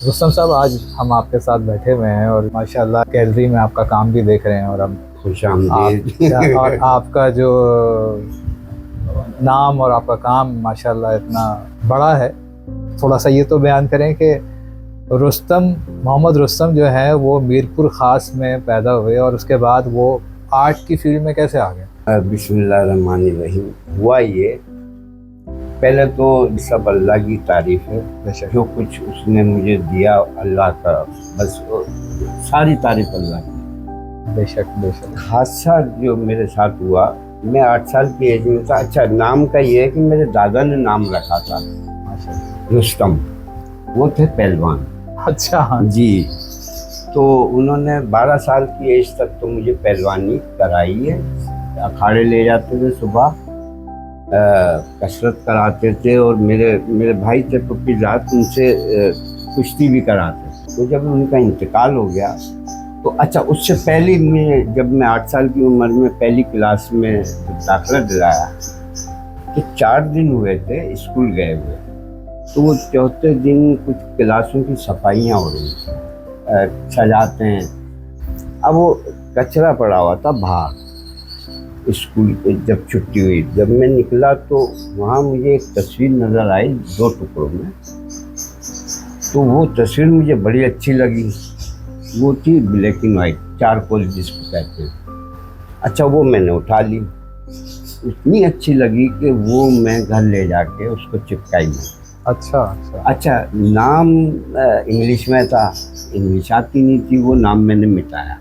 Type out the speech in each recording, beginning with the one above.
रुस्तम साहब, आज हम आपके साथ बैठे हुए हैं और माशाल्लाह गैलरी में आपका काम भी देख रहे हैं और हम खुशामदीद। और आपका जो नाम और आपका काम माशाल्लाह इतना बड़ा है। थोड़ा सा ये तो बयान करें कि रुस्तम मोहम्मद रुस्तम जो है वो मीरपुर ख़ास में पैदा हुए और उसके बाद वो आर्ट की फील्ड में कैसे आ गए? बिस्मिल्लाहिर्रहमानिर्रहीम। हुआ ये, पहले तो सब अल्लाह की तारीफ है। जो कुछ उसने मुझे दिया अल्लाह का, बस सारी तारीफ अल्लाह की। बेशक बेशक। हादसा जो मेरे साथ हुआ, मैं 8 साल की एज में था। अच्छा, नाम का ये है कि मेरे दादा ने नाम रखा था रुस्तम। वो थे पहलवान। अच्छा, हाँ जी। तो उन्होंने 12 साल की एज तक तो मुझे पहलवानी कराई है। अखाड़े ले जाते थे, सुबह कसरत कराते थे और मेरे भाई थे पप्पी जात, उनसे कुश्ती भी कराते थे। तो जब उनका इंतकाल हो गया तो अच्छा, उससे पहले जब मैं 8 साल की उम्र में पहली क्लास में दाखिला दिलाया तो 4 दिन हुए थे स्कूल गए हुए। तो वो चौथे दिन कुछ क्लासों की सफाइयाँ हो रही थी, सजाते हैं। अब वो कचरा पड़ा हुआ था बाहर स्कूल पे। जब छुट्टी हुई, जब मैं निकला तो वहाँ मुझे एक तस्वीर नज़र आई 2 टुकड़ों में। तो वो तस्वीर मुझे बड़ी अच्छी लगी। वो थी ब्लैक एंड वाइट, चारकोल जिसको कहते हैं। अच्छा, वो मैंने उठा ली। इतनी अच्छी लगी कि वो मैं घर ले जाके उसको चिपकाई मैं। अच्छा अच्छा अच्छा, नाम इंग्लिश में था, इंग्लिश आती नहीं थी, वो नाम मैंने मिटाया।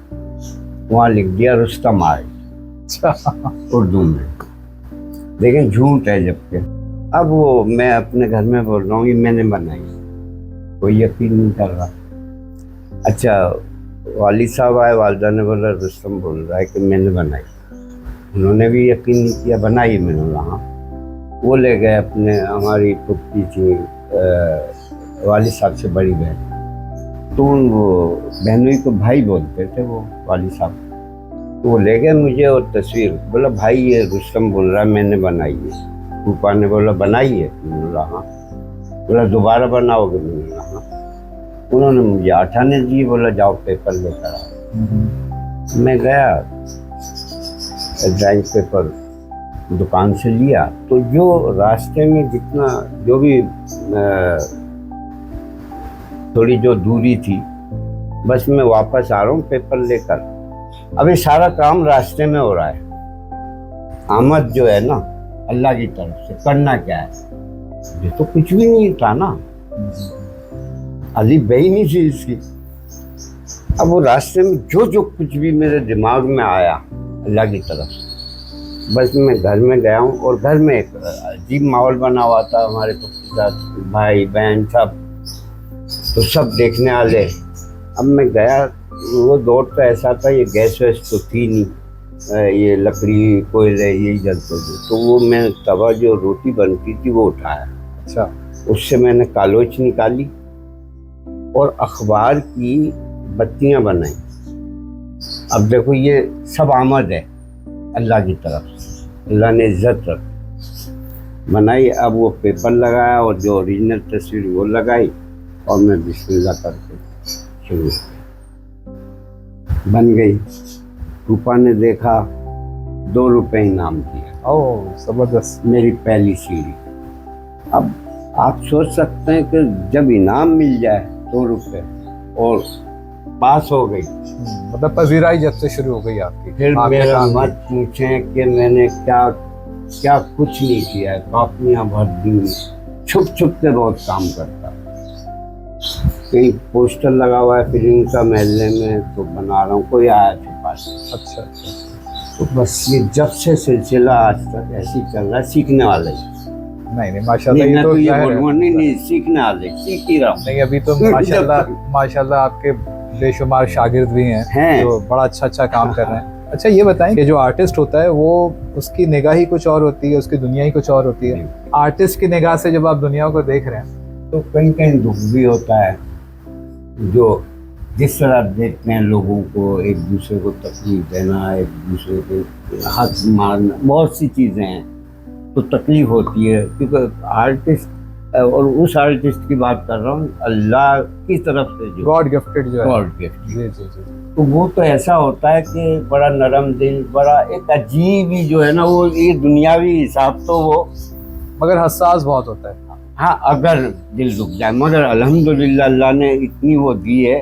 वहाँ लिख दिया रुस्तम आर्ट, अच्छा। उर्दू में। लेकिन झूठ है जबकि। अब वो मैं अपने घर में बोल रहा हूँ ये मैंने बनाई, कोई यकीन नहीं कर रहा। अच्छा, वालिद साहब आए, वालिदा ने बोला रुस्तम बोल रहा है कि मैंने बनाई। उन्होंने भी यकीन नहीं किया, बनाई मैंने। वहाँ वो ले गए अपने, हमारी पुप्पी थी वालिद साहब से बड़ी बहन, तो वो बहनोई को भाई बोलते थे वो वालिद साहब। तो वो ले गए मुझे और तस्वीर, बोला भाई ये रुस्तम बोल रहा है मैंने बनाई है। फूफा ने बोला बनाई है? मैंने बोला हाँ। बोला दोबारा बनाओगे? मैंने बोला हाँ। उन्होंने मुझे 8 आने दिए, बोला जाओ पेपर लेकर आओ। मैं गया, ड्राइंग पेपर दुकान से लिया। तो जो रास्ते में जितना जो भी थोड़ी जो दूरी थी, बस मैं वापस आ रहा हूँ पेपर लेकर। अभी सारा काम रास्ते में हो रहा है। आमद जो है ना अल्लाह की तरफ से, करना क्या है, ये तो कुछ भी नहीं था ना, अली बही नहीं थी इसकी। अब वो रास्ते में जो कुछ भी मेरे दिमाग में आया अल्लाह की तरफ से, बस मैं घर में गया हूँ। और घर में एक अजीब माहौल बना हुआ था, हमारे भाई बहन सब, तो सब देखने वाले। अब मैं गया, वो दौर तो ऐसा था, ये गैस वैस तो थी नहीं, ये लकड़ी कोयले यही जलते थे। तो वो मैं तवा जो रोटी बनती थी वो उठाया। अच्छा, उससे मैंने कालोच निकाली और अखबार की बत्तियां बनाई। अब देखो ये सब आमद है अल्लाह की तरफ से, अल्लाह ने इज्जत रख बनाई। अब वो पेपर लगाया और जो ओरिजिनल तस्वीर वो लगाई और मैं बिस्मिल्लाह करके शुरू बन गई। रूपा ने देखा, 2 रुपये इनाम दिया। ओह ज़बरदस्त। मेरी पहली सीढ़ी। अब आप सोच सकते हैं कि जब इनाम मिल जाए 2 रुपये और पास हो गई, मतलब पजीराई जब से शुरू हो गई आपकी। फिर मेरा मत पूछें कि मैंने क्या क्या कुछ नहीं किया है। कॉपियाँ भर दी, छुप के बहुत काम करता। कहीं पोस्टर लगा हुआ है फिल्म का महल्ले में तो बना रहा हूँ, कोई आया छुपा। अच्छा अच्छा। तो बस ये जब से सिलसिला आज तक ऐसे ही चल रहा है। सीखने वाले नहीं माशाल्लाह, ये तो नहीं सीखने वाले, सीख ही रहा हूँ। नहीं, अभी तो माशाल्लाह आपके बेशुमार शागिर्द भी हैं जो बड़ा अच्छा काम कर रहे हैं। अच्छा, ये बताएं कि जो आर्टिस्ट होता है वो उसकी निगाह ही कुछ और होती है, उसकी दुनिया ही कुछ और होती है। आर्टिस्ट की निगाह से जब आप दुनिया को देख रहे हैं तो कहीं कहीं दुख भी होता है। जो जिस तरह देखते हैं लोगों को, एक दूसरे को तकलीफ देना, एक दूसरे को हाथ मारना, बहुत सी चीज़ें हैं तो तकलीफ होती है। क्योंकि आर्टिस्ट और उस आर्टिस्ट की बात कर रहा हूँ, अल्लाह की तरफ से जो गॉड गिफ्टेड जो है। God gift. जी जी जी। तो वो तो ऐसा होता है कि बड़ा नरम दिल, बड़ा एक अजीब ही जो है ना, वो ये दुनियावी हिसाब तो वो, मगर हसास बहुत होता है। हाँ अगर दिल रुक जाए, मगर अल्हम्दुलिल्लाह अल्लाह ने इतनी वो दी है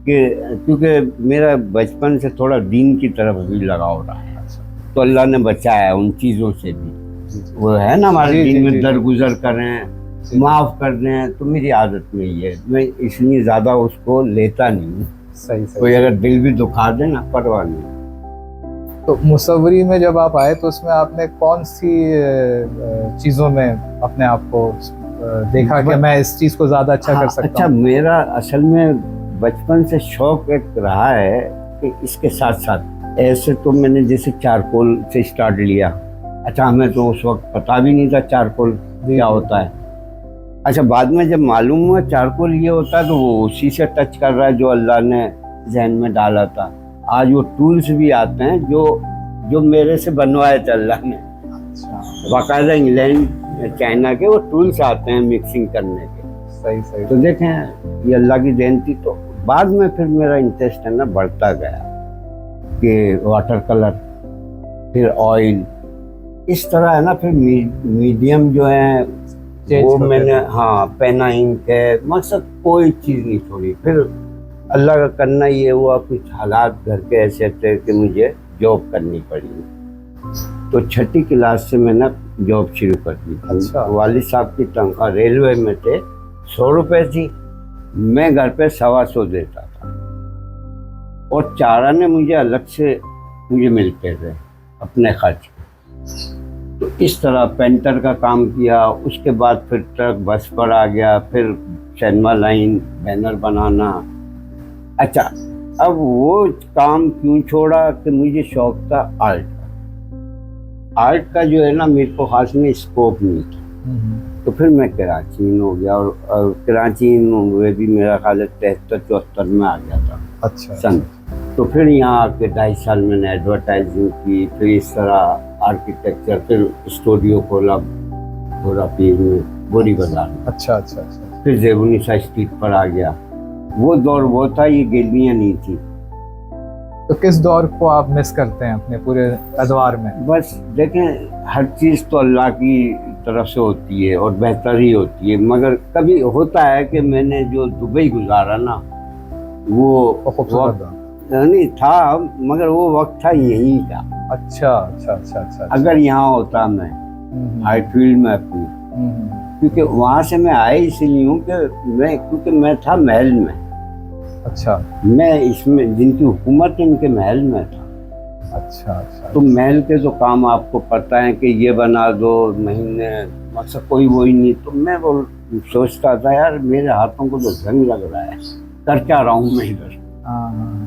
कि क्योंकि मेरा बचपन से थोड़ा दीन की तरफ भी लगाव रहा है, तो अल्लाह ने बचाया उन चीज़ों से भी। वो है ना हमारे दीन में दरगुजर कर रहे हैं, माफ़ कर रहे हैं, तो मेरी आदत में ही है, मैं इसलिए ज़्यादा उसको लेता नहीं हूँ। सही सही। कोई अगर दिल भी दुखा दे ना, परवाह नहीं। तो मुसव्वरी में जब आप आए तो उसमें आपने कौन सी चीज़ों में अपने आप को देखा कि मैं इस चीज़ को ज़्यादा अच्छा कर सकता हूँ? अच्छा, मेरा असल में बचपन से शौक एक रहा है कि इसके साथ साथ ऐसे तो मैंने जैसे चारकोल से स्टार्ट लिया। अच्छा, हमें तो उस वक्त पता भी नहीं था चारकोल क्या होता है। अच्छा, बाद में जब मालूम हुआ चारकोल ये होता है, तो वो उसी से टच कर रहा है जो अल्लाह ने जहन में डाला था। आज वो टूल्स भी आते हैं जो मेरे से बनवाए थे अल्लाह ने। अच्छा। बाकायदा इंग्लैंड चाइना के वो टूल्स आते हैं मिक्सिंग करने के। सही सही। तो देखें, ये अल्लाह की देन थी। तो बाद में फिर मेरा इंटरेस्ट है ना बढ़ता गया कि वाटर कलर, फिर ऑयल, इस तरह है ना। फिर मीडियम जो है वो मैंने, हाँ, पेना इंक है, मकसद कोई चीज़ नहीं छोड़ी। फिर अल्लाह का करना ये हुआ, कुछ हालात घर के ऐसे थे कि मुझे जॉब करनी पड़ी। तो छठी क्लास से मैंने जॉब शुरू कर दी। अच्छा। वालिद साहब की तनख्वाह रेलवे में थे 100 रुपये थी, मैं घर पे 125 देता था, और चाराने मुझे अलग से मुझे मिलते थे अपने खर्च। तो इस तरह पेंटर का काम किया। उसके बाद फिर ट्रक बस पर आ गया, फिर सिनेमा लाइन, बैनर बनाना। अच्छा, अब वो काम क्यों छोड़ा कि मुझे शौक था आर्ट का। आर्ट का जो है ना, मेरे को खास में स्कोप नहीं था। तो फिर मैं कराची में हो गया, और कराची में भी मेरा ख्याल 73-74 में आ गया था। अच्छा। सन। तो फिर यहाँ आके 2.5 साल मैंने एडवर्टाइजिंग की, फिर इस तरह आर्किटेक्चर, फिर स्टूडियो खोला गोरापीर में, गोरी बाजार में। अच्छा अच्छा अच्छा। फिर जेबुनिसा स्ट्रीट पर आ गया। वो दौर वो था, ये गैलरियाँ नहीं थी। तो किस दौर को आप मिस करते हैं अपने पूरे अदवार में? बस देखें, हर चीज़ तो अल्लाह की तरफ से होती है और बेहतर ही होती है, मगर कभी होता है कि मैंने जो दुबई गुजारा ना, वो वक्त नहीं था, मगर वो वक्त था यहीं का। अच्छा अच्छा अच्छा अच्छा। अगर यहाँ होता मैं हाई फील्ड में अपनी, क्योंकि वहाँ से मैं आया इसलिए हूँ कि क्योंकि मैं था महल में। अच्छा। मैं इसमें जिनकी हुकूमत है इनके महल में था। अच्छा अच्छा। तो महल के जो काम आपको पता है कि ये बना दो महीने, मतलब कोई वही नहीं। तो मैं वो सोचता था, यार मेरे हाथों को तो जंग लग रहा है, कर क्या रहा हूँ मैं इधर।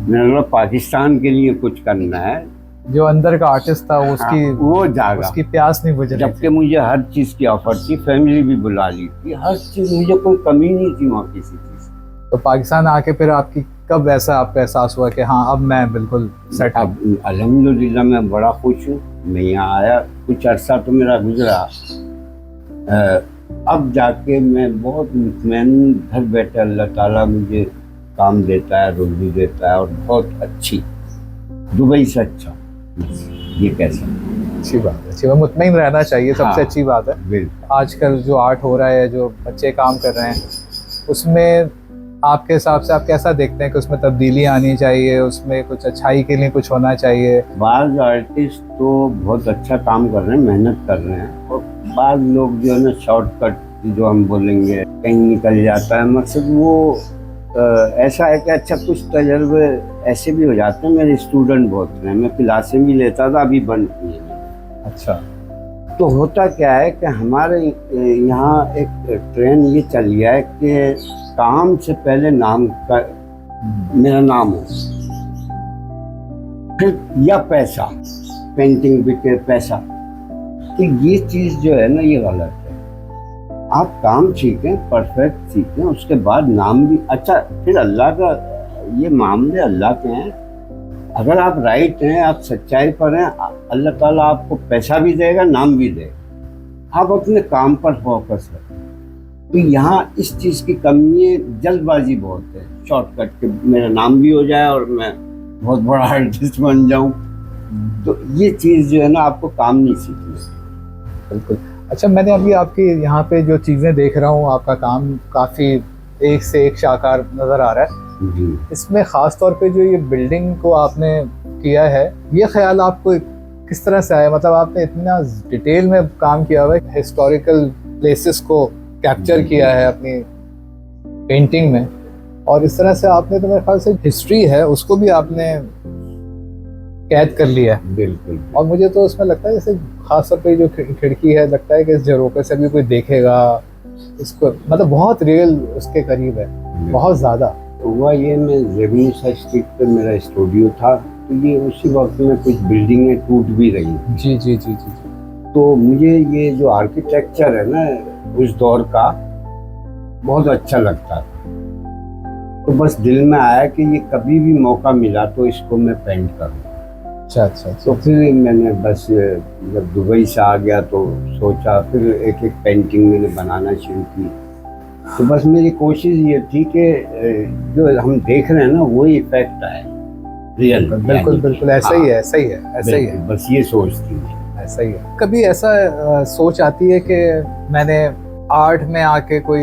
मेरा पाकिस्तान के लिए कुछ करना है। जो अंदर का आर्टिस्ट था उसकी वो जागा, उसकी प्यास नहीं बुझ रही। जबकि मुझे हर चीज़ की ऑफर थी, फैमिली भी बुला ली थी, हर चीज़, मुझे कोई कमी नहीं थी वहाँ किसी चीज़। तो पाकिस्तान आके फिर आपकी कब ऐसा आपका एहसास हुआ कि हाँ अब मैं बिल्कुल सेट? अब अल्हम्दुलिल्लाह मैं बड़ा खुश हूँ। मैं यहाँ आया, कुछ अर्सा तो मेरा गुजरा, अब जाके मैं बहुत मुतमईन घर बैठे अल्लाह ताला मुझे काम देता है, रोज़ी देता है, और बहुत अच्छी, दुबई से अच्छा, ये कैसा अच्छी बात है। अच्छी बात, मुतमईन रहना चाहिए, सबसे अच्छी बात है। बिल्कुल। आजकल जो आर्ट हो रहा है, जो बच्चे काम कर रहे हैं, उसमें आपके हिसाब से आप कैसा देखते हैं कि उसमें तब्दीली आनी चाहिए, उसमें कुछ अच्छाई के लिए कुछ होना चाहिए? बाज़ आर्टिस्ट तो बहुत अच्छा काम कर रहे हैं, मेहनत कर रहे हैं, और बाज़ लोग जो है ना शॉर्टकट जो हम बोलेंगे कहीं निकल जाता है। मकसद वो ऐसा है कि अच्छा कुछ तजर्बे ऐसे भी हो जाते हैं। मेरे स्टूडेंट बहुत हैं, मैं क्लासें भी लेता था, अभी बंद किए। अच्छा। तो होता क्या है कि हमारे यहाँ एक ट्रेंड ये चल गया है कि काम से पहले नाम का, मेरा नाम हो, फिर या पैसा, पेंटिंग बिके पैसा। तो ये चीज़ जो है ना, ये गलत है। आप काम सीखें, परफेक्ट सीखें, उसके बाद नाम भी अच्छा। फिर अल्लाह का, ये मामले अल्लाह के हैं। अगर आप राइट हैं, आप सच्चाई पर हैं, अल्लाह ताला आपको पैसा भी देगा, नाम भी देगा। आप अपने काम पर फोकस करें। तो यहाँ इस चीज़ की कमी है, जल्दबाजी बहुत है, शॉर्टकट के मेरा नाम भी हो जाए और मैं बहुत बड़ा आर्टिस्ट बन जाऊँ। तो ये चीज़ जो है ना, आपको काम नहीं सीखनी। बिल्कुल। अच्छा, मैंने अभी आपकी यहाँ पे जो चीज़ें देख रहा हूँ, आपका काम काफ़ी एक से एक शानदार नज़र आ रहा है जी। इसमें। ख़ास तौर पे जो ये बिल्डिंग को आपने किया है, ये ख्याल आपको किस तरह से आया? मतलब आपने इतना डिटेल में काम किया हुआ है, हिस्टोरिकल प्लेसेस को कैप्चर किया है अपनी पेंटिंग में, और इस तरह से आपने, तो मेरे ख्याल से हिस्ट्री है उसको भी आपने कैद कर लिया है। बिल्कुल। और मुझे तो उसमें लगता है जैसे खास तौर पे जो खिड़की है, लगता है कि इस झरोखे से भी कोई देखेगा इसको, मतलब बहुत रियल उसके करीब है, बहुत ज़्यादा। तो हुआ ये, मैं रेवेन्यू स्ट्रीट पे मेरा स्टूडियो था, तो ये उसी वक्त में कुछ बिल्डिंगें टूट भी रही। जी जी जी जी। तो मुझे ये जो आर्किटेक्चर है ना उस दौर का बहुत अच्छा लगता था। तो बस दिल में आया कि ये कभी भी मौका मिला तो इसको मैं पेंट करूँ। अच्छा अच्छा। तो फिर मैंने बस जब दुबई से आ गया तो सोचा, फिर एक एक पेंटिंग मैंने बनाना शुरू की। तो बस मेरी कोशिश ये थी कि जो हम देख रहे हैं ना वो इफेक्ट आए रियल। बिल्कुल बिल्कुल, ऐसा ही है, ऐसा ही है, ऐसा ही है। बस ये सोच थी, ऐसा ही है। कभी ऐसा सोच आती है कि मैंने आर्ट में आके कोई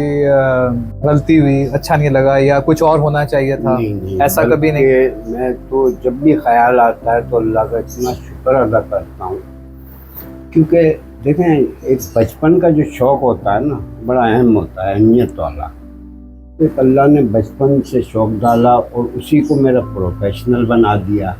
गलती हुई, अच्छा नहीं लगा, या कुछ और होना चाहिए था? नहीं, ऐसा कभी नहीं? मैं तो जब भी ख्याल आता है तो अल्लाह का इतना शुक्र अदा करता हूँ, क्योंकि देखें एक बचपन का जो शौक़ होता है ना, बड़ा अहम होता है, अहमियत वाला। एक अल्लाह ने बचपन से शौक़ डाला और उसी को मेरा प्रोफेशनल बना दिया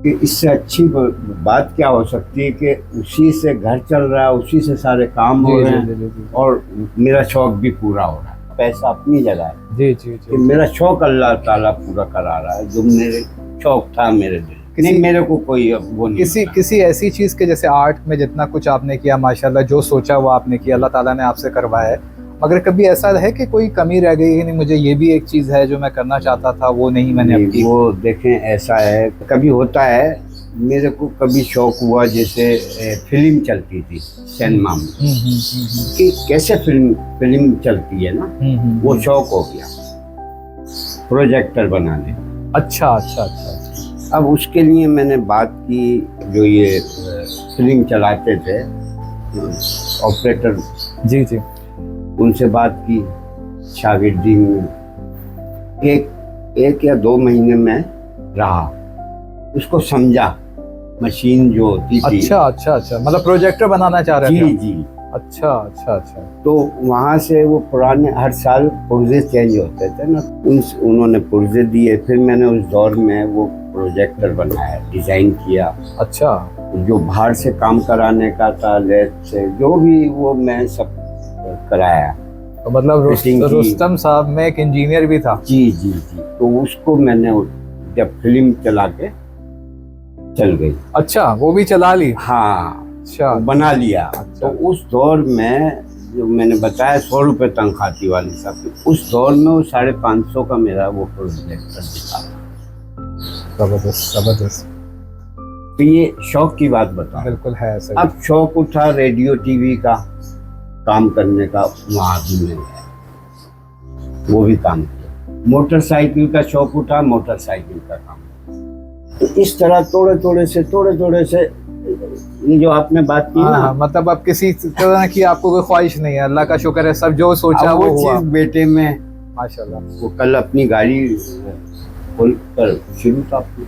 कि इससे अच्छी बात क्या हो सकती है कि उसी से घर चल रहा है, उसी से सारे काम हो रहे हैं और मेरा शौक़ भी पूरा हो रहा है। पैसा अपनी जगह है जी जी जी, मेरा शौक़ अल्लाह ताला पूरा करा रहा है, जो मेरे शौक़ था मेरे दिल नहीं, मेरे को कोई वो नहीं। किसी ऐसी चीज़ के, जैसे आर्ट में जितना कुछ आपने किया माशाल्लाह, जो सोचा वो आपने किया, अल्लाह ताला ने आपसे करवाया है, मगर कभी ऐसा है कि कोई कमी रह गई है, नहीं मुझे ये भी एक चीज़ है जो मैं करना चाहता था वो नहीं मैंने अब की? वो देखें ऐसा है, कभी होता है, मेरे को कभी शौक हुआ, जैसे फिल्म चलती थी सिनेमा में कि कैसे फिल्म चलती है ना, वो शौक हो गया प्रोजेक्टर बनाने। अच्छा अच्छा अच्छा। अब उसके लिए मैंने बात की, जो ये फिल्म चलाते थे ऑपरेटर जी जी, उनसे बात की, शागिर्दी में एक या 2 महीने में रहा, उसको समझा, मशीन जो होती थी। अच्छा अच्छा अच्छा, मतलब प्रोजेक्टर बनाना चाह रहे थे? जी जी। अच्छा अच्छा अच्छा। तो वहाँ से वो पुराने हर साल पुर्जे चेंज होते थे ना, उन्होंने पुर्जे दिए, फिर मैंने उस दौर में वो प्रोजेक्टर बनाया, डिज़ाइन किया। अच्छा। जो बाहर से काम कराने का था, लेथ से, जो भी वो मैं सब कराया। तो मतलब रुस्तम साहब में एक इंजीनियर भी था? जी जी जी। तो उसको मैंने जब फिल्म चला के चल गई। अच्छा, वो भी चला ली? हाँ अच्छा, बना लिया। अच्छा। तो उस दौर में जो मैंने बताया 100 रुपये तनख्वाह थी वाली साहब, उस दौर में वो 550 का मेरा वो प्रोजेक्टर दिखा। जबरदस्त जबरदस्त। तो ये शौक की बात बता। बिल्कुल है सर। अब शौक उठा रेडियो टीवी का काम करने का, वहाँ भी मैंने वो भी काम किया। मोटरसाइकिल का शौक उठा, मोटरसाइकिल का काम। तो इस तरह थोड़े थोड़े से ये जो आपने बात की ना, मतलब अब किसी तरह की आपको कोई ख्वाहिश नहीं है, अल्लाह का शुक्र है, सब जो सोचा वो हुआ। बेटे में माशाल्लाह। वो कल अपनी गाड़ी खोल कर शुरू था अपनी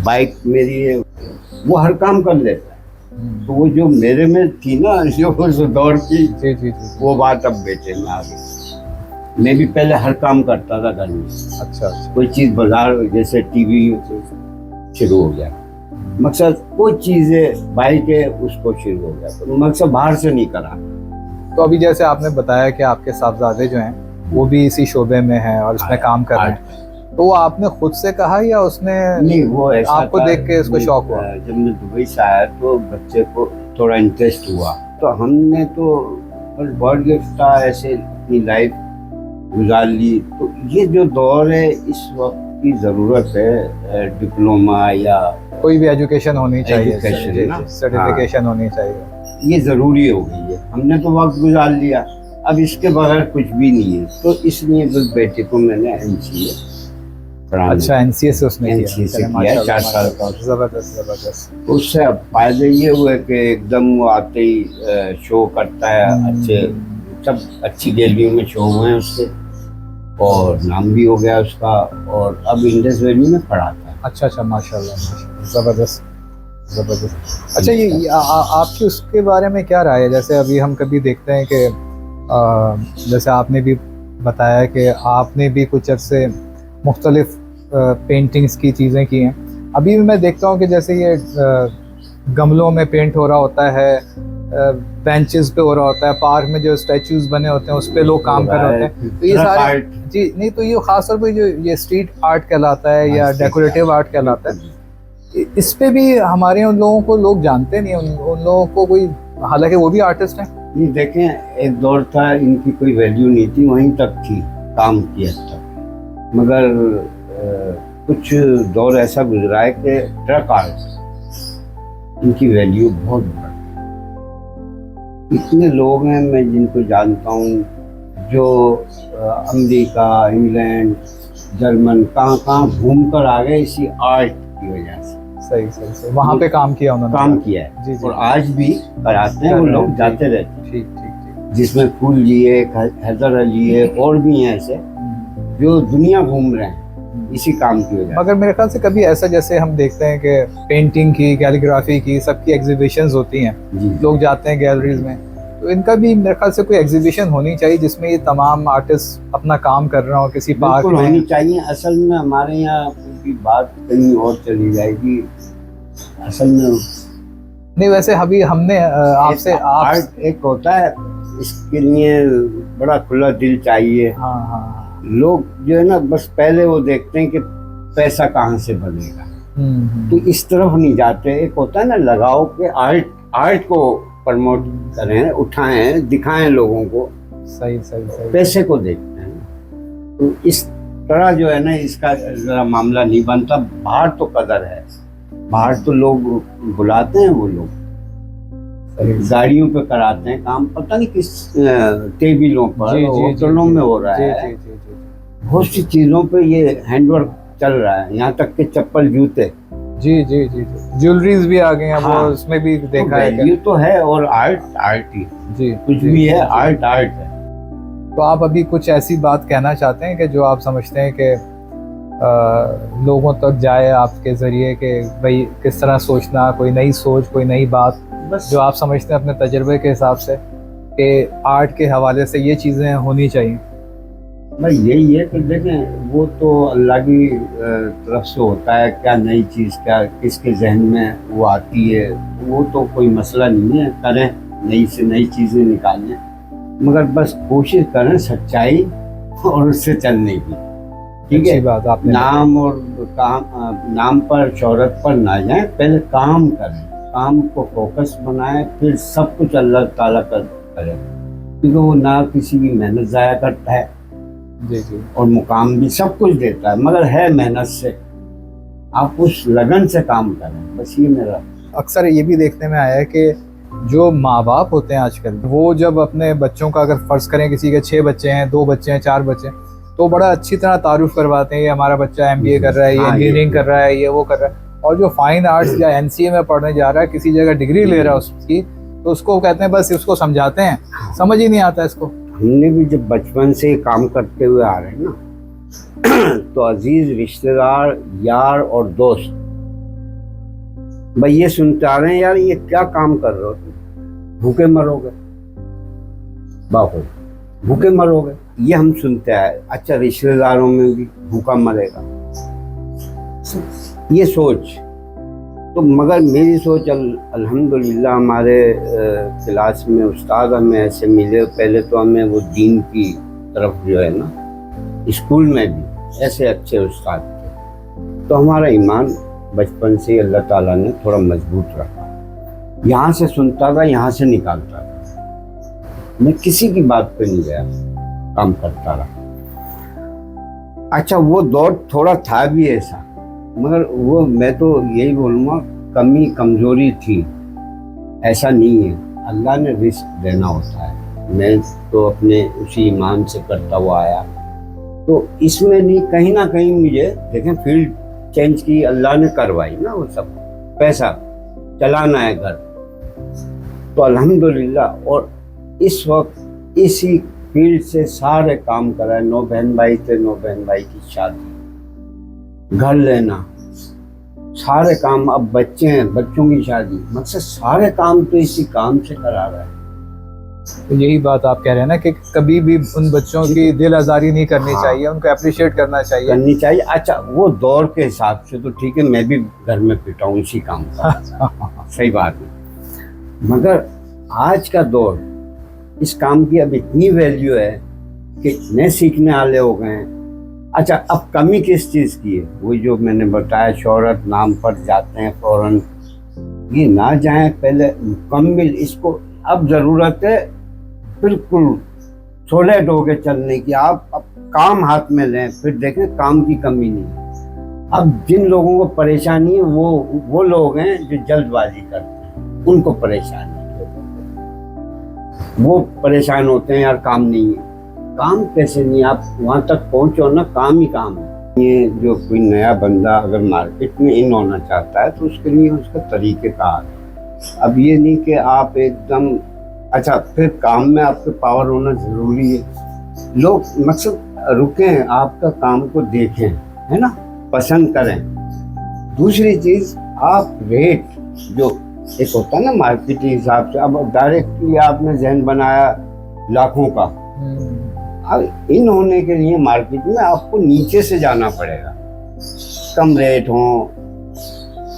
बाइक मेरी है, वो हर काम कर लेता है। तो वो जो मेरे में थी ना, जो उस दौर की, जी जी जी, वो बात अब बेटे में आ गई। मैं भी पहले हर काम करता था घर में। अच्छा। कोई चीज़ बाजार, जैसे टीवी शुरू हो गया, मकसद कोई चीज़ है बाइक है, उसको शुरू हो गया, तो मकसद बाहर से नहीं करा। तो अभी जैसे आपने बताया कि आपके साहबजादे जो हैं वो भी इसी शोबे में हैं और इसमें काम कर रहे हैं, तो वो आपने खुद से कहा या उसने? नहीं, वो ऐसा आपको देख के उसको शौक हुआ? जब मैं दुबई से आया तो बच्चे को थोड़ा इंटरेस्ट हुआ, तो हमने तो बस बॉड गिफ्ट था, ऐसे अपनी लाइफ गुजार ली। तो ये जो दौर है, इस वक्त की ज़रूरत है डिप्लोमा या कोई भी एजुकेशन होनी चाहिए, सर्टिफिकेशन होनी चाहिए, ये ज़रूरी हो गई है। हमने तो वक्त गुजार लिया। अब इसके बगैर कुछ भी नहीं है, तो इसलिए बस बेटे को मैंने एनसीए पढ़ाया। अच्छा, एनसीए से उसने किया। NCA से चले, किया, 4 माशाल्लाह, साल का। जबरदस्त जबरदस्त। उससे अब फायदे ये हुए कि एकदम वो आते ही शो करता है, अच्छे सब अच्छी गैलरियों में शो हुए हैं उसके, और नाम भी हो गया उसका, और अब इंडस वैली में पढ़ाता है। अच्छा अच्छा, माशाल्लाह माशाल्लाह, जबरदस्त जबरदस्त। अच्छा, ये आपकी उसके बारे में क्या राय है? जैसे अभी हम कभी देखते हैं कि जैसे आपने भी बताया कि आपने भी कुछ अरसे मुख्तलिफ पेंटिंग्स की चीज़ें की हैं। अभी भी मैं देखता हूँ कि जैसे ये गमलों में पेंट हो रहा होता है, बेंचेस पे हो रहा होता है, पार्क में जो स्टैचूज बने होते हैं उस पे लोग काम कर रहे होते हैं। तो ये सारे, जी नहीं, तो ये खासतौर पे जो ये स्ट्रीट आर्ट कहलाता है या डेकोरेटिव आर्ट कहलाता है, इस पे भी हमारे उन लोगों को लोग जानते नहीं, उन लोगों को कोई, हालांकि वो भी आर्टिस्ट हैं। ये देखें, एक दौर था इनकी कोई वैल्यू नहीं थी, वहीं तक थी, काम किया तक, मगर कुछ दौर ऐसा गुजरा है कि ट्रक आर्ट इनकी वैल्यू बहुत बढ़ गई। इतने लोग हैं मैं जिनको जानता हूँ जो अमेरिका, इंग्लैंड, जर्मन कहाँ घूम कर आ गए इसी आर्ट की वजह से। सही सही सही, वहाँ पे काम किया उन्होंने, काम किया है। जी जी, और आज भी कराते हैं वो लोग, जाते रहते हैं। ठीक ठीक ठीक। जिसमें फूल जी है, हैदर अली है, और भी हैं ऐसे जो दुनिया घूम रहे हैं इसी काम की वजह। मगर मेरे ख्याल से कभी ऐसा, जैसे हम देखते हैं कि पेंटिंग की, कैलीग्राफी की, सबकी एग्जीबिशंस होती हैं, लोग जाते हैं गैलरीज में, तो इनका भी मेरे ख्याल से कोई एग्जीबिशन होनी चाहिए जिसमें ये तमाम आर्टिस्ट अपना काम कर रहे हो किसी पार्क में। होनी चाहिए। असल में हमारे यहाँ की बात कहीं और चली जाएगी। असल में नहीं, वैसे अभी हमने आपसे आर्ट एक होता है, इसके लिए बड़ा खुला दिल चाहिए। हाँ हाँ, लोग जो है ना, बस पहले वो देखते हैं कि पैसा कहाँ से बनेगा, तो इस तरफ नहीं जाते। एक होता है ना लगाओ के आर्ट को प्रमोट करें, उठाएं, दिखाएं लोगों को। सही सही सही, पैसे को देखते हैं, तो इस तरह जो है ना, इसका जरा मामला नहीं बनता। बाहर तो कदर है, बाहर तो लोग बुलाते हैं, वो लोग गाड़ियों पे कराते हैं काम, पता नहीं किस टेबलों पर, होटलों में हो रहा है, बहुत सी चीजों पे ये हैंडवर्क चल रहा है, यहाँ तक के चप्पल, जूते, जी जी जी जी, ज्वेलरीज भी आ गए हैं। हाँ, वो उसमें भी देखा है, ये तो है। और आर्ट ही जी, कुछ भी है, आर्ट है। तो आप अभी कुछ ऐसी बात कहना चाहते हैं कि जो आप समझते हैं कि लोगों तक जाए आपके जरिए, कि भाई किस तरह सोचना, कोई नई सोच, कोई नई बात, बस जो आप समझते हैं अपने तजर्बे के हिसाब से कि आर्ट के हवाले से ये चीज़ें होनी चाहिए? भाई यही है कि देखें, वो तो अल्लाह की तरफ से होता है, क्या नई चीज़, क्या किसके जहन में वो आती है, वो तो कोई मसला नहीं है। करें, नई से नई चीज़ें निकालें, मगर बस कोशिश करें सच्चाई और उससे चलने की। ठीक है, बात आपने नाम और काम, नाम पर, शोहरत पर ना जाए, पहले काम करें, काम को फोकस बनाएं, फिर सब कुछ अल्लाह ताला करें, क्योंकि वो ना किसी की मेहनत ज़ाया करता है, जी जी, और मुकाम भी सब कुछ देता है, मगर है मेहनत से। आप उस लगन से काम करें, बस ये मेरा। अक्सर ये भी देखने में आया है कि जो माँ बाप होते हैं आजकल, वो जब अपने बच्चों का, अगर फ़र्ज़ करें किसी के 6 बच्चे हैं, 2 बच्चे हैं, 4 बच्चे हैं, तो बड़ा अच्छी तरह तारुफ करवाते हैं, ये हमारा बच्चा MBA कर रहा है, ये इंजीनियरिंग कर रहा है, ये वो कर रहा है। और जो फाइन आर्ट्स या NCA में पढ़ने जा रहा है, किसी जगह डिग्री ले रहा है उसकी, तो उसको कहते हैं, बस उसको समझाते हैं, समझ ही नहीं आता इसको। हमने भी जब बचपन से काम करते हुए आ रहे हैं ना, तो अजीज रिश्तेदार, यार और दोस्त भाई ये सुनते आ रहे हैं, यार ये क्या काम कर रहे हो तुम, भूखे मरोगे, बापू भूखे मरोगे, ये हम सुनते आए। अच्छा, रिश्तेदारों में भी भूखा मरेगा, ये सोच। तो मगर मेरी सोच, अल्हम्दुलिल्लाह हमारे क्लास में उस्ताद हमें ऐसे मिले। पहले तो हमें वो दीन की तरफ जो है ना, स्कूल में भी ऐसे अच्छे उस्ताद थे, तो हमारा ईमान बचपन से अल्लाह ताला ने थोड़ा मजबूत रखा। यहाँ से सुनता था, यहाँ से निकालता था, मैं किसी की बात पे नहीं गया, काम करता रहा। अच्छा, वो दौर थोड़ा था भी ऐसा, मगर वो मैं तो यही बोलूँगा कमी कमजोरी थी, ऐसा नहीं है। अल्लाह ने रिस्क देना होता है, मैं तो अपने उसी ईमान से करता हुआ आया। तो इसमें नहीं, कहीं ना कहीं मुझे देखें फील्ड चेंज की अल्लाह ने करवाई ना, वो सब पैसा चलाना है घर, तो अल्हम्दुलिल्लाह। और इस वक्त इसी फील्ड से सारे काम कराए। 9 बहन भाई थे, 9 बहन भाई की शादी, घर लेना, सारे काम। अब बच्चे हैं, बच्चों की शादी, मतलब सारे काम तो इसी काम से करा रहा है। तो यही बात आप कह रहे हैं ना कि कभी भी उन बच्चों की दिल आज़ारी नहीं करनी चाहिए, उनको अप्रिशिएट करना चाहिए। अच्छा, वो दौर के हिसाब से तो ठीक है, मैं भी घर में पिटा हूँ इसी काम का सही बात है। मगर आज का दौर, इस काम की अब इतनी वैल्यू है कि नए सीखने वाले हो गए हैं। अच्छा, अब कमी किस चीज़ की है? वही जो मैंने बताया, शोहरत नाम पर जाते हैं फौरन, ये ना जाएं, पहले मुकम्मल इसको। अब ज़रूरत है बिल्कुल सॉलिड होके चलने की। आप अब काम हाथ में लें, फिर देखें काम की कमी नहीं है। अब जिन लोगों को परेशानी है वो लोग हैं जो जल्दबाजी करते हैं, उनको परेशानी है। वो परेशान होते हैं, यार काम नहीं है। काम कैसे नहीं, आप वहाँ तक पहुँचो ना, काम ही काम है। ये जो कोई नया बंदा अगर मार्केट में इन होना चाहता है तो उसके लिए उसका तरीक़ेकार है। अब ये नहीं कि आप एकदम, अच्छा फिर काम में आपके पावर होना ज़रूरी है। लोग मकसद रुकें, आपका काम को देखें, है ना, पसंद करें। दूसरी चीज़, आप रेट जो एक होता है ना मार्केट के हिसाब से, अब डायरेक्टली आपने जहन बनाया लाखों का, अब इन होने के लिए मार्केट में आपको नीचे से जाना पड़ेगा। कम रेट हो,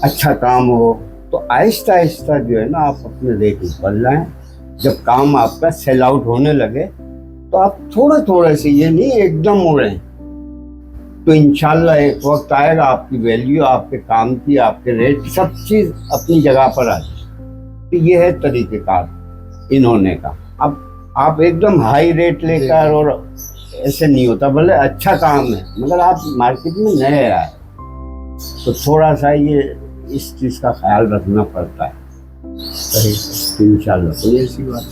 अच्छा काम हो, तो आहिस्ता आहिस्ता जो है ना आप अपने रेट ऊपर लाएं। जब काम आपका सेल आउट होने लगे तो आप थोड़ा थोड़ा से, ये नहीं एकदम उड़ें, तो इंशाल्लाह एक वक्त आएगा आपकी वैल्यू, आपके काम की, आपके रेट, सब चीज़ अपनी जगह पर आ जाए। तो ये है तरीक़ेकार इन्होंने का। अब आप एकदम हाई रेट लेकर, और ऐसे नहीं होता, भले अच्छा काम है मगर आप मार्केट में नए आए, तो थोड़ा सा ये इस चीज़ का ख्याल रखना पड़ता है। सही, इंशाल्लाह कोई ऐसी बात।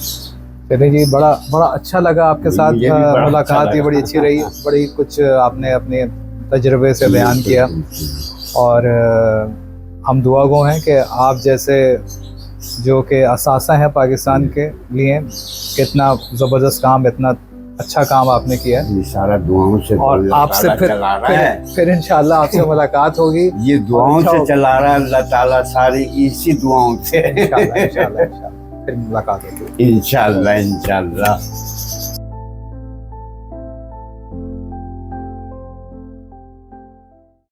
चलिए जी, बड़ा बड़ा अच्छा लगा आपके साथ मुलाकात, ये बड़ी अच्छी रही। बड़ी कुछ आपने अपने तजुर्बे से बयान किया, और हम दुआ गो हैं कि आप जैसे जो कि असासा हैं पाकिस्तान के लिए, कितना ज़बरदस्त काम, इतना अच्छा काम आपने किया है। ये सारा दुआओं से, और आपसे फिर इंशाल्लाह आपसे मुलाकात होगी। ये दुआओं से चला रहा है अल्लाह ताला, सारी इसी दुआओं से। इंशाल्लाह फिर मुलाकात होगी इंशाल्लाह।